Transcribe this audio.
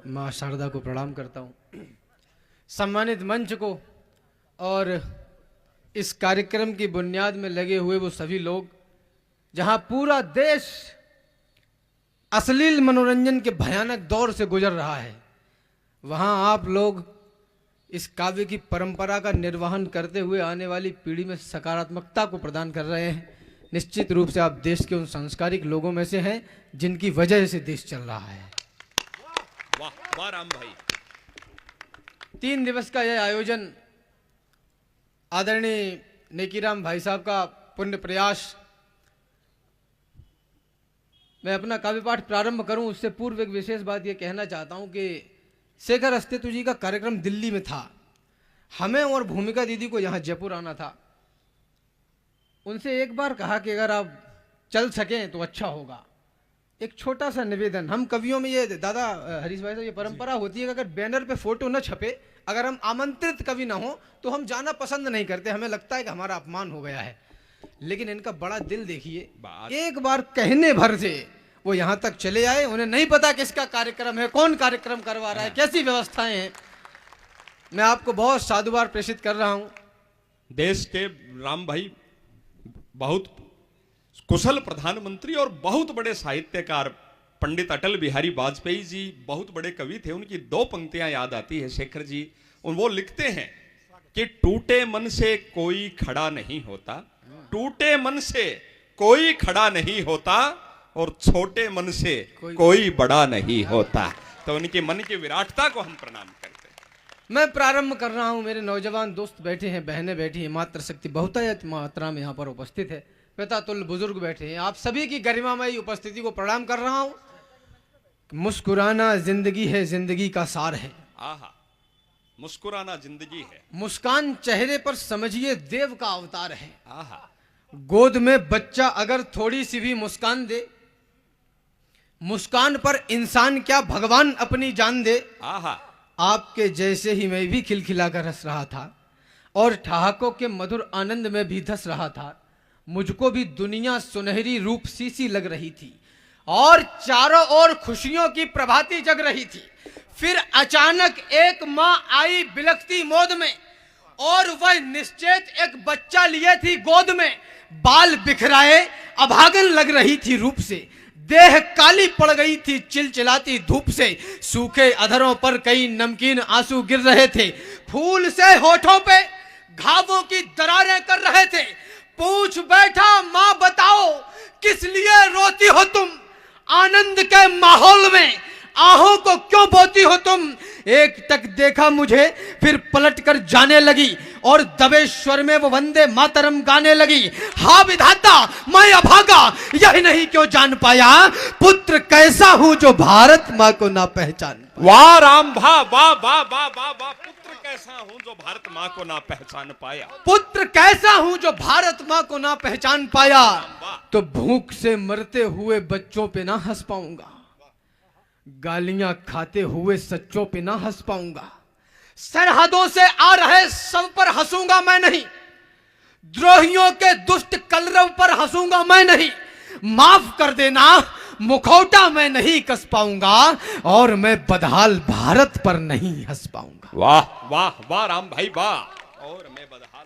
माँ शारदा को प्रणाम करता हूँ, सम्मानित मंच को और इस कार्यक्रम की बुनियाद में लगे हुए वो सभी लोग, जहां पूरा देश अश्लील मनोरंजन के भयानक दौर से गुजर रहा है, वहां आप लोग इस काव्य की परंपरा का निर्वहन करते हुए आने वाली पीढ़ी में सकारात्मकता को प्रदान कर रहे हैं। निश्चित रूप से आप देश के उन संस्कारिक लोगों में से हैं जिनकी वजह से देश चल रहा है। वाह वाह राम भाई। 3 दिवस का यह आयोजन आदरणीय नेकीराम भाई साहब का पुण्य प्रयास। मैं अपना काव्य पाठ प्रारंभ करूं उससे पूर्व एक विशेष बात यह कहना चाहता हूं कि शेखर अस्तित्व जी का कार्यक्रम दिल्ली में था, हमें और भूमिका दीदी को यहाँ जयपुर आना था। उनसे एक बार कहा कि अगर आप चल सकें तो अच्छा होगा। एक छोटा सा निवेदन, हम कवियों में ये दादा हरीश भाई साहब ये परंपरा होती है कि अगर बैनर पे फोटो न छपे, अगर हम आमंत्रित कवि ना हो तो हम जाना पसंद नहीं करते, हमें लगता है कि हमारा अपमान हो गया है। लेकिन इनका बड़ा दिल देखिए, एक बार कहने भर से वो यहाँ तक चले आए। उन्हें नहीं पता किसका कार्यक्रम है, कौन कार्यक्रम करवा रहा है, कैसी व्यवस्थाएं हैं। मैं आपको बहुत साधुवाद प्रेषित कर रहा हूं। देश के राम भाई बहुत कुशल प्रधानमंत्री और बहुत बड़े साहित्यकार पंडित अटल बिहारी वाजपेयी जी बहुत बड़े कवि थे। उनकी 2 पंक्तियां याद आती है शेखर जी। वो लिखते हैं कि टूटे मन से कोई खड़ा नहीं होता, टूटे मन से कोई खड़ा नहीं होता, और छोटे मन से कोई बड़ा नहीं होता। तो उनके मन की विराटता को हम प्रणाम करते हैं। मैं प्रारंभ कर रहा हूं। मेरे नौजवान दोस्त बैठे हैं, बहनें बैठी हैं, मातृशक्ति बहुतायत मात्रा में यहाँ पर उपस्थित है, पिता तुल्य बुजुर्ग बैठे हैं। आप सभी की गरिमामयी उपस्थिति को प्रणाम कर रहा हूं। मुस्कुराना जिंदगी है, जिंदगी का सार है। आहा, मुस्कुराना जिंदगी है। मुस्कान चेहरे पर समझिए देव का अवतार है। आहा, गोद में बच्चा अगर थोड़ी सी भी मुस्कान दे, मुस्कान पर इंसान क्या भगवान अपनी जान दे। आहा, आपके जैसे ही मैं भी खिलखिलाकर हंस रहा था और ठहाकों के मधुर आनंद में भी धस रहा था। मुझको भी दुनिया सुनहरी रूप सी लग रही थी और चारों ओर खुशियों की प्रभाती जग रही थी। फिर अचानक एक माँ आई बिलखती मोद में और वह निश्चेत एक बच्चा लिए थी गोद में। बाल बिखराए अभागन लग रही थी रूप से, देह काली पड़ गई थी चिलचिलाती धूप से। सूखे अधरों पर कई नमकीन आंसू गिर रहे थे, फूल से होठों पे घावों की दरारें कर रहे थे। पूछ बैठा माँ बताओ किस लिए रोती हो तुम, आनंद के माहौल में आहों को क्यों बोती हो तुम। एक टक देखा मुझे फिर पलट कर जाने लगी और दबे स्वर में वो वंदे मातरम गाने लगी। हा विधाता मैं अभागा यही नहीं क्यों जान पाया, पुत्र कैसा हूं जो भारत माँ को ना पहचान। वाह राम भा, वाह वाह वाह वाह वाह। पुत्र कैसा हूं जो भारत माँ को ना पहचान पाया, पुत्र कैसा हूं जो भारत माँ को ना पहचान पाया। तो भूख से मरते हुए बच्चों पे ना हंस पाऊंगा, गालियां खाते हुए सच्चों पे ना हंस पाऊंगा। सरहदों से आ रहे सब पर हंसूंगा मैं नहीं, द्रोहियों के दुष्ट कलरव पर हंसूंगा मैं नहीं। माफ कर देना मुखौटा मैं नहीं कस पाऊंगा और मैं बदहाल भारत पर नहीं हंस पाऊंगा। वाह वाह वाह राम भाई वाह। और मैं बदहाल